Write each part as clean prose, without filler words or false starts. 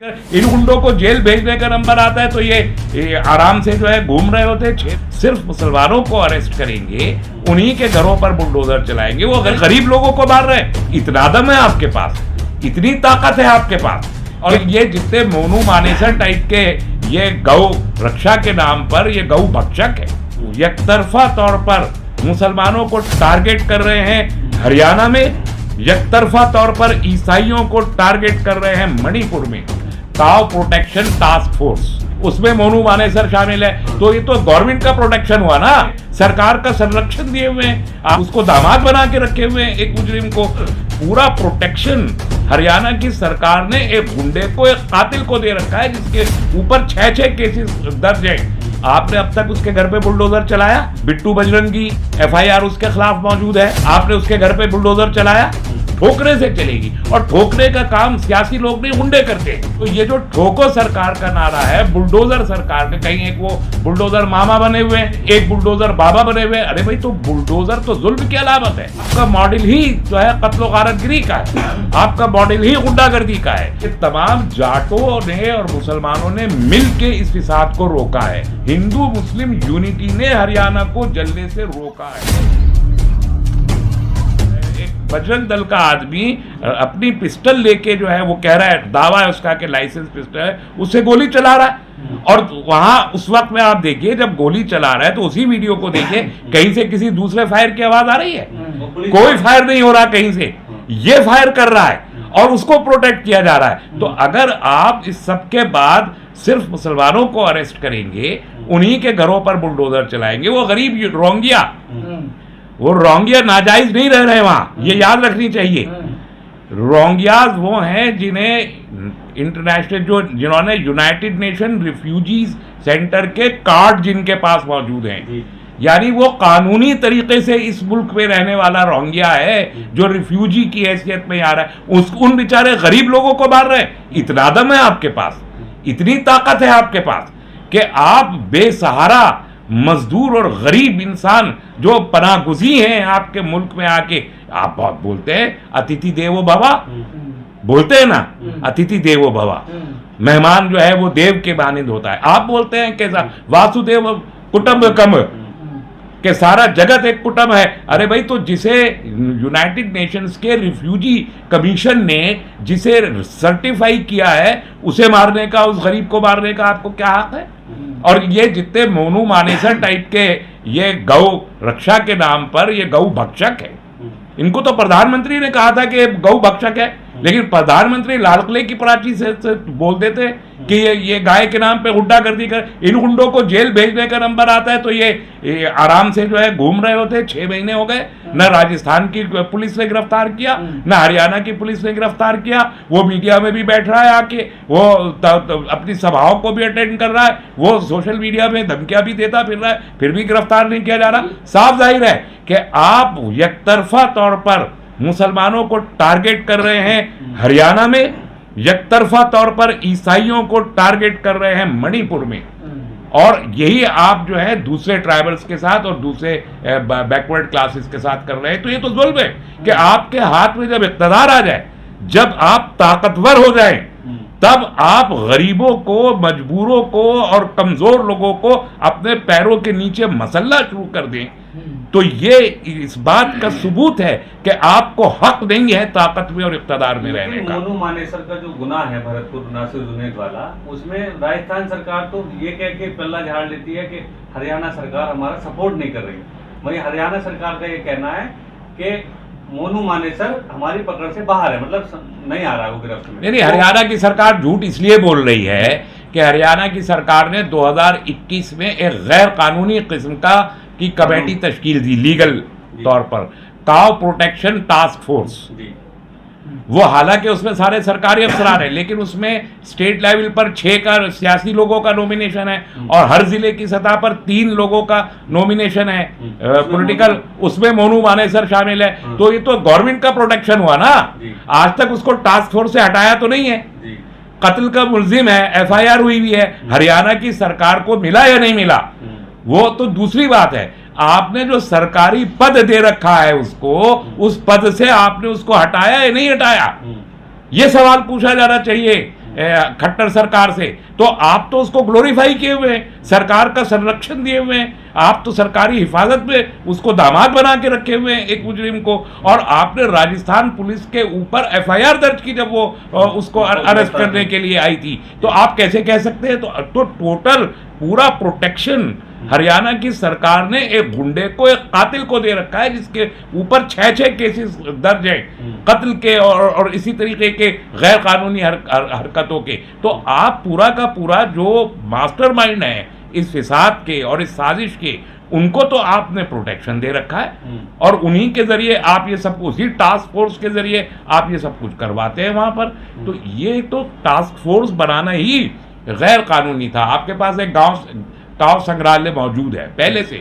इन गुंडों को जेल भेजने का नंबर आता है तो ये आराम से जो है घूम रहे होते। सिर्फ मुसलमानों को अरेस्ट करेंगे, उन्हीं के घरों पर बुलडोजर चलाएंगे, वो गरीब लोगों को मार रहे हैं। इतना दम है आपके पास, इतनी ताकत है आपके पास। और ये जितने मोनू मानेसर टाइप के ये गौ रक्षा के नाम पर ये गौ भक्षक है, एकतरफा तौर पर मुसलमानों को टारगेट कर रहे हैं हरियाणा में, एकतरफा तौर पर ईसाइयों को टारगेट कर रहे हैं मणिपुर में। काव प्रोटेक्शन टास्क फोर्स, उसमें मोनू मानेसर शामिल है। तो ये तो गवर्नमेंट का प्रोटेक्शन हुआ ना, सरकार का संरक्षण दिए हुए हैं, आप उसको दामाद बना के रखे हुए हैं एक मुजरिम को। पूरा प्रोटेक्शन हरियाणा की सरकार ने एक गुंडे को, एक कातिल को दे रखा है जिसके ऊपर 6 केसेस दर्ज है। आपने अब तक उसके घर पे बुलडोजर चलाया? बिट्टू बजरंगी FIR उसके खिलाफ मौजूद है, आपने उसके घर पे बुलडोजर चलाया? ठोकने से चलेगी, और ठोकने का काम सियासी लोग नहीं गुंडे करते। तो ये जो ठोको सरकार का नारा है, बुलडोजर सरकार का, कहीं एक वो बुलडोजर मामा बने हुए हैं, एक बुलडोजर बाबा बने हुए हैं। अरे भाई, तो बुलडोजर तो जुल्म की अलामत है। आपका मॉडल ही जो है कत्लो गारतगिरी का है, आपका मॉडल ही गुंडागर्दी का है। ये तमाम जाटों ने और मुसलमानों ने मिल के इस फिसाद को रोका है। हिंदू मुस्लिम यूनिटी ने हरियाणा को जलने से रोका है। बजरंग दल का आदमी अपनी पिस्टल लेके जो है, वो कह रहा है, दावा है उसका कि लाइसेंस पिस्टल है, उससे गोली चला रहा है। और वहां उस वक्त में आप देखिए, जब गोली चला रहा है तो उसी वीडियो को देखिए, कहीं से किसी दूसरे फायर की आवाज आ रही है? कोई फायर नहीं हो रहा कहीं से, ये फायर कर रहा है और उसको प्रोटेक्ट किया जा रहा है। तो अगर आप इस सब के बाद सिर्फ मुसलमानों को अरेस्ट करेंगे, उन्हीं के घरों पर बुलडोजर चलाएंगे, वो गरीब रोंगिया, वो रोंगिया नाजायज नहीं रह रहे वहां, ये याद रखनी चाहिए। रोंगियाज वो हैं जिन्हें इंटरनेशनल, जिन्होंने यूनाइटेड नेशन रिफ्यूजीज सेंटर के कार्ड जिनके पास मौजूद हैं, यानी वो कानूनी तरीके से इस मुल्क में रहने वाला रोंगिया है जो रिफ्यूजी की हैसियत में आ रहा है। उन बेचारे गरीब लोगों को मार रहे हैं। इतना दम है आपके पास, इतनी ताकत है आपके पास कि आप बेसहारा मजदूर और गरीब इंसान जो पनाहगुज़ी हैं आपके मुल्क में आके, आप बहुत बोलते हैं अतिथि देवो भव, बोलते हैं ना, अतिथि देवो भव, मेहमान जो है वो देव के मानिंद होता है। आप बोलते हैं कि वासुदेव कुटुंबकम, कि सारा जगत एक कुटुंब है। अरे भाई, तो जिसे यूनाइटेड नेशंस के रिफ्यूजी कमीशन ने जिसे सर्टिफाई किया है, उसे मारने का, उस गरीब को मारने का आपको क्या हक है? और ये जितने मोनू मानेसर टाइप के ये गौ रक्षा के नाम पर ये गौ भक्षक है, इनको तो प्रधानमंत्री ने कहा था कि गौ भक्षक है, लेकिन प्रधानमंत्री लाल किले की प्राची से बोल देते कि ये गाय के नाम पे गुंडागर्दी कर। इन गुंडों को जेल भेजने का नंबर आता है तो ये आराम से जो है घूम रहे होते। 6 महीने हो गए, न राजस्थान की पुलिस ने गिरफ्तार किया, न हरियाणा की पुलिस ने गिरफ्तार किया। वो मीडिया में भी बैठ रहा है आके, वो अपनी सभाओं को भी अटेंड कर रहा है, वो सोशल मीडिया में धमकियां भी देता फिर रहा है, फिर भी गिरफ्तार नहीं किया जा रहा। साफ जाहिर है कि आप एकतरफा तौर पर मुसलमानों को टारगेट कर रहे हैं हरियाणा में, एकतरफा तौर पर ईसाइयों को टारगेट कर रहे हैं मणिपुर में, और यही आप जो है दूसरे ट्राइबल्स के साथ और दूसरे बैकवर्ड क्लासेस के साथ कर रहे हैं। तो ये तो जुल्म है कि आपके हाथ में जब इक़्तिदार आ जाए, जब आप ताकतवर हो जाएं, तब आप गरीबों को, मजबूरों को और कमजोर लोगों को अपने पैरों के नीचे मसल्ला शुरू कर दें। तो ये इस बात का सबूत है कि आपको हक नहीं है ताकत में और इक़्तिदार में रहने का। मोनू मानेसर का जो गुनाह है भरतपुर नासिर जुनैद वाला, उसमें राजस्थान सरकार तो ये कह के पल्ला झाड़ लेती है कि हरियाणा सरकार हमारा सपोर्ट नहीं कर रही। वहीं हरियाणा सरकार का ये कहना है कि मोनू मानेसर हमारी पकड़ से बाहर है, मतलब नहीं आ रहा है वो गिरफ्त में। नहीं, हरियाणा की सरकार झूठ इसलिए बोल रही है कि हरियाणा की सरकार ने 2021 में एक गैर कानूनी किस्म की कमेटी तश्कील दी, लीगल तौर पर, काव प्रोटेक्शन टास्क फोर्स। वो हालांकि उसमें सारे सरकारी अफसरान हैं, लेकिन उसमें स्टेट लेवल पर 6 का सियासी लोगों का नॉमिनेशन है और हर जिले की सतह पर 3 लोगों का नॉमिनेशन है पॉलिटिकल, उसमें मोनू मानेसर शामिल है। तो ये तो गवर्नमेंट का प्रोटेक्शन हुआ ना। आज तक उसको टास्क फोर्स से हटाया तो नहीं है। कत्ल का मुलजिम है, FIR हुई भी है, हरियाणा की सरकार को मिला या नहीं मिला वो तो दूसरी बात है। आपने जो सरकारी पद दे रखा है उसको, उस पद से आपने उसको हटाया या नहीं हटाया, ये सवाल पूछा जाना चाहिए। खट्टर सरकार से, तो आप तो उसको ग्लोरीफाई किए हुए हैं, सरकार का संरक्षण दिए हुए हैं, आप तो सरकारी हिफाजत में उसको दामाद बना के रखे हुए हैं एक मुजरिम को, और आपने राजस्थान पुलिस के ऊपर एफआईआर दर्ज की जब वो उसको अरेस्ट करने के लिए आई थी। तो आप कैसे कह सकते हैं? तो टोटल पूरा प्रोटेक्शन हरियाणा की सरकार ने एक गुंडे को, एक कातिल को दे रखा है, जिसके ऊपर 6 केसेस दर्ज हैं कत्ल के और इसी तरीके के गैर कानूनी हरकतों के। तो आप पूरा का पूरा जो मास्टरमाइंड है इस फिसाद के और इस साजिश के, उनको तो आपने प्रोटेक्शन दे रखा है, और उन्हीं के जरिए आप ये सब, उसी टास्क फोर्स के जरिए आप ये सब कुछ करवाते हैं वहां पर। तो ये तो टास्क फोर्स बनाना ही गैर कानूनी था। आपके पास एक काव संग्रहालय मौजूद है पहले से,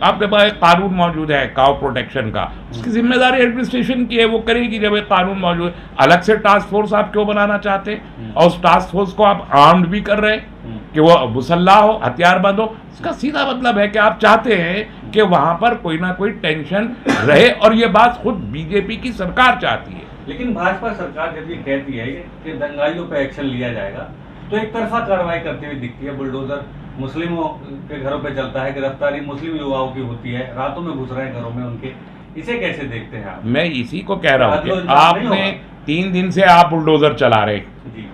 आपके पास एक कानून मौजूद है काव प्रोटेक्शन का, उसकी जिम्मेदारी एडमिनिस्ट्रेशन की है, वो करेगी जब एक कानून मौजूद है। अलग से टास्क फोर्स आप क्यों बनाना चाहते हैं? और उस टास्क फोर्स को आप आर्म्ड भी कर रहे हैं कि वो मुसल्ला हो, हथियारबंद हो। इसका सीधा मतलब है कि आप चाहते हैं कि वहां पर कोई ना कोई टेंशन रहे, और ये बात खुद बीजेपी की सरकार चाहती है। लेकिन भाजपा सरकार जब ये कहती है कि दंगाइयों पर एक्शन लिया जाएगा, तो एक तरफा कार्रवाई करती हुई दिखती है। बुलडोजर मुस्लिमों के घरों पे चलता है, गिरफ्तारी मुस्लिम युवाओं की होती है, रातों में घुस रहे हैं घरों में उनके। इसे कैसे देखते हैं आप? मैं इसी को कह रहा हूँ कि आपने 3 दिन से आप बुलडोजर चला रहे जी।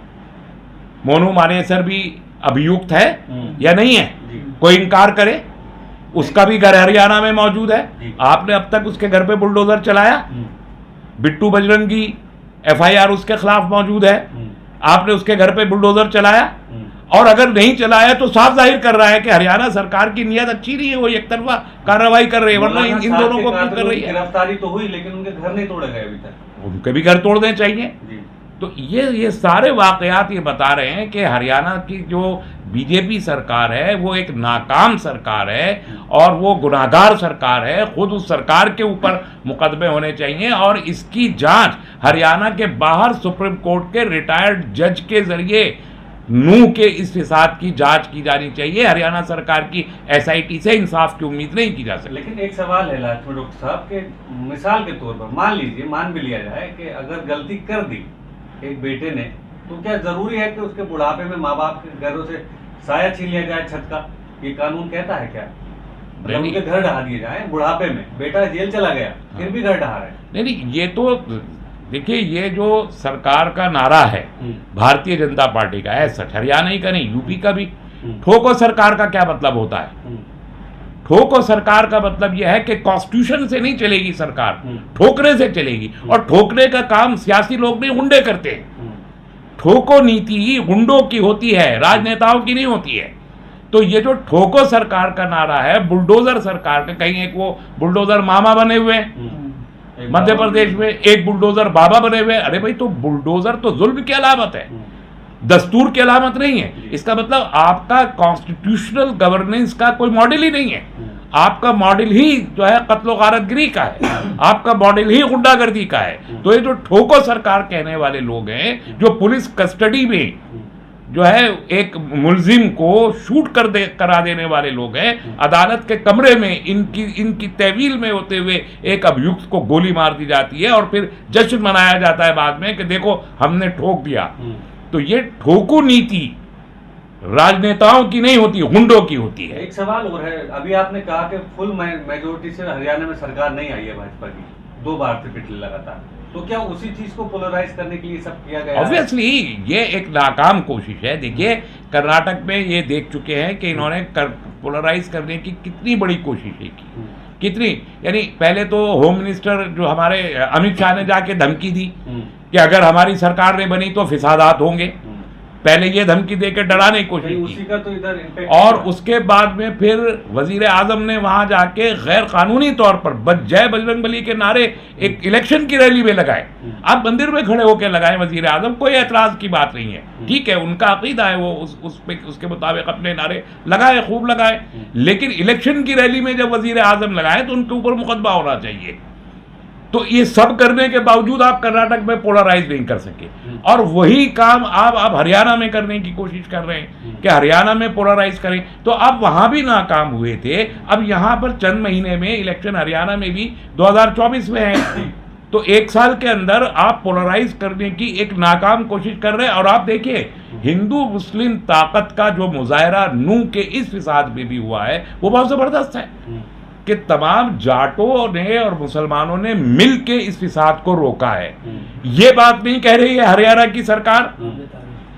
मोनू मानेसर भी अभियुक्त है या नहीं है? कोई इनकार करे? उसका भी घर हरियाणा में मौजूद है। आपने अब तक उसके घर पे बुलडोजर चलाया? बिट्टू बजरंगी एफआईआर उसके खिलाफ मौजूद है, आपने उसके घर पे बुलडोजर चलाया? और अगर नहीं चलाया तो साफ जाहिर कर रहा है कि हरियाणा सरकार की नीयत अच्छी नहीं है, वो एक तरफा कार्रवाई कर रही है, वरना इन दोनों को क्यों कर रही है? गिरफ्तारी तो हुई, लेकिन उनके घर नहीं तोड़े गए अभी तक। उनके भी घर तोड़ने चाहिए। तो ये सारे वाकयात ये बता रहे हैं कि हरियाणा की जो बीजेपी सरकार है वो एक नाकाम सरकार है, और वो गुनाहगार सरकार है। खुद उस सरकार के ऊपर मुकदमे होने चाहिए, और इसकी जांच हरियाणा के बाहर सुप्रीम कोर्ट के रिटायर्ड जज के जरिए नूह के इस फिसाद की जांच की जानी चाहिए। हरियाणा सरकार की एसआईटी से इंसाफ की उम्मीद नहीं की जा सकती। लेकिन एक सवाल है लाजमी डॉक्टर साहब के, मिसाल के तौर पर मान लीजिए, मान भी लिया जाए कि अगर गलती कर दी एक बेटे ने, तो क्या जरूरी है कि उसके बुढ़ापे में माँ बाप के घरों से साया छीन लिया जाए, छत का? ये कानून कहता है क्या? मतलब उनके घर ढहा दिए जाए बुढ़ापे में? बेटा जेल चला गया फिर भी घर ढहा रहे। नहीं, ये तो देखिए, ये जो सरकार का नारा है भारतीय जनता पार्टी का है, सच हरियाणा ही का नहीं, यूपी का भी। ठोको सरकार का क्या मतलब होता है? ठोको सरकार का मतलब यह है कि कॉन्स्टिट्यूशन से नहीं चलेगी सरकार, ठोकने से चलेगी, और ठोकने का काम सियासी लोग नहीं, गुंडे करते हैं। ठोको नीति गुंडों की होती है, राजनेताओं की नहीं होती है। तो ये जो ठोको सरकार का नारा है, बुलडोजर सरकार का, कहीं एक वो बुलडोजर मामा बने हुए हैं मध्य प्रदेश में, एक बुलडोजर बाबा बने हुए। अरे भाई, तो बुलडोजर तो जुल्म की अलामत है, दस्तूर की अलामत नहीं है। इसका मतलब आपका कॉन्स्टिट्यूशनल गवर्नेंस का कोई मॉडल ही नहीं है। आपका मॉडल ही जो है कत्लो गारतगिरी का है, आपका मॉडल ही गुंडागर्दी का है। तो ये जो ठोको सरकार कहने वाले लोग हैं, जो पुलिस कस्टडी में जो है एक मुलजिम को शूट करा देने वाले लोग हैं, अदालत के कमरे में इनकी तहवील में होते हुए एक अभियुक्त को गोली मार दी जाती है, और फिर जश्न मनाया जाता है बाद में कि देखो हमने ठोक दिया। तो ये ठोकू नीति राजनेताओं की नहीं होती, गुंडों की होती है। एक सवाल और है, अभी आपने कहा कि फुल मेजोरिटी से हरियाणा में सरकार नहीं आई है भाजपा की, 2 बार से पिछले लगातार, तो क्या उसी चीज को पोलराइज करने के लिए सब किया गया? ऑब्वियसली ये एक नाकाम कोशिश है। देखिए, कर्नाटक में ये देख चुके हैं कि इन्होंने पोलराइज करने की कितनी बड़ी कोशिशें की, कितनी। यानी पहले तो होम मिनिस्टर जो हमारे अमित शाह ने जाके धमकी दी कि अगर हमारी सरकार नहीं बनी तो फिसादात होंगे, पहले ये धमकी देकर डराने की कोशिश उसी का तो इधर और उसके बाद में फिर वजीर आजम ने वहां जाके गैर कानूनी तौर पर जय बजरंगबली के नारे एक इलेक्शन की रैली में लगाए। आप मंदिर में खड़े होकर लगाए वजीर आजम, कोई एतराज की बात नहीं है, ठीक है, उनका अकीदा है, वो उसके मुताबिक अपने नारे लगाए, खूब लगाए। लेकिन इलेक्शन की रैली में जब वजीर आजम लगाए तो उनके ऊपर मुकदमा होना चाहिए। तो ये सब करने के बावजूद आप कर्नाटक में पोलराइज नहीं कर सके, और वही काम आप हरियाणा में करने की कोशिश कर रहे हैं कि हरियाणा में पोलराइज करें। तो आप वहां भी नाकाम हुए थे, अब यहां पर चंद महीने में इलेक्शन हरियाणा में भी 2024 में है, तो 1 साल के अंदर आप पोलराइज करने की एक नाकाम कोशिश कर रहे हैं। और आप देखिए हिंदू मुस्लिम ताकत का जो मुजाहरा नूह के इस फिसाद में भी हुआ है वो बहुत जबरदस्त है कि तमाम जाटों ने और मुसलमानों ने मिल के इस फिसाद को रोका है। ये बात नहीं कह रही है हरियाणा की सरकार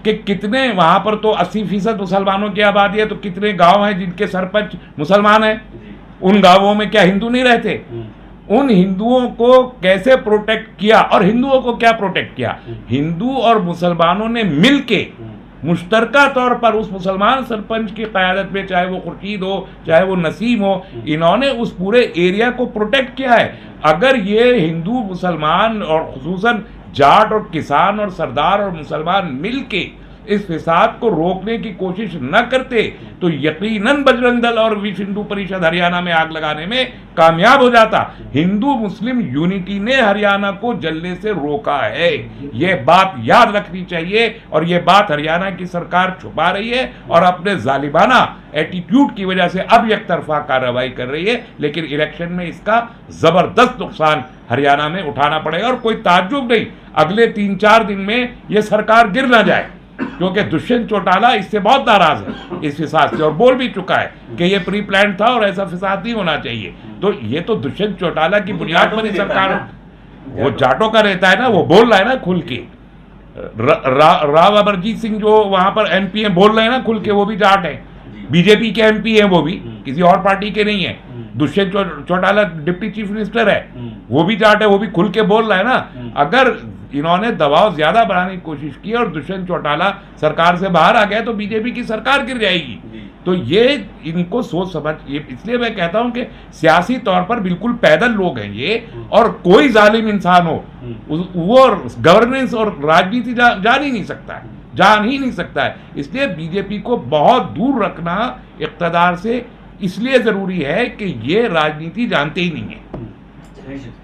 कि कितने वहां पर तो 80% मुसलमानों की आबादी है, तो कितने गांव हैं जिनके सरपंच मुसलमान हैं, उन गांवों में क्या हिंदू नहीं रहते? उन हिंदुओं को कैसे प्रोटेक्ट किया और हिंदुओं को क्या प्रोटेक्ट किया? हिंदू और मुसलमानों ने मिलके मुश्तरका तौर पर उस मुसलमान सरपंच की क़यादत में, चाहे वो खुर्शीद हो चाहे वो नसीम हो, इन्होंने उस पूरे एरिया को प्रोटेक्ट किया है। अगर ये हिंदू मुसलमान और खुसूसन जाट और किसान और सरदार और मुसलमान मिलके इस फिसाद को रोकने की कोशिश न करते तो यकीनन बजरंग दल और विश्व हिंदू परिषद हरियाणा में आग लगाने में कामयाब हो जाता। हिंदू मुस्लिम यूनिटी ने हरियाणा को जलने से रोका है, ये बात याद रखनी चाहिए। और ये बात हरियाणा की सरकार छुपा रही है और अपने जालिमाना एटीट्यूड की वजह से अब एक तरफा कार्रवाई कर रही है, लेकिन इलेक्शन में इसका जबरदस्त नुकसान हरियाणा में उठाना पड़ेगा। और कोई ताज्जुब नहीं अगले 3-4 दिन में ये सरकार गिर ना जाए, क्योंकि दुष्यंत चौटाला इससे बहुत नाराज है इस फिसाद से और बोल भी चुका है कि ये प्री प्लान था और ऐसा फिसाद नहीं होना चाहिए। तो ये तो दुष्यंत चौटाला की बुनियाद पर ही सरकार, वो जाटों का रहता है ना, वो बोल रहा है ना खुल के। राव अमरजीत सिंह जो वहां पर एमपी हैं बोल रहे हैं ना खुल के, वो भी जाट है, बीजेपी के एमपी हैं, वो भी किसी और पार्टी के नहीं है। Dushyant Chautala deputy chief minister है, वो भी जाट है, वो भी खुल के बोल रहा है ना। अगर इन्होंने दबाव ज्यादा बढ़ाने की कोशिश की और दुष्यंत चौटाला सरकार से बाहर आ गया तो बीजेपी की सरकार गिर जाएगी। तो ये इनको सोच समझ, ये इसलिए मैं कहता हूं कि सियासी तौर पर बिल्कुल पैदल लोग हैं ये, और कोई जालिम इंसान हो वो गवर्नेंस और राजनीति जान ही नहीं सकता है, जान ही नहीं सकता है। इसलिए बीजेपी को बहुत दूर रखना इक़्तिदार से इसलिए जरूरी है कि ये राजनीति जानते ही नहीं है।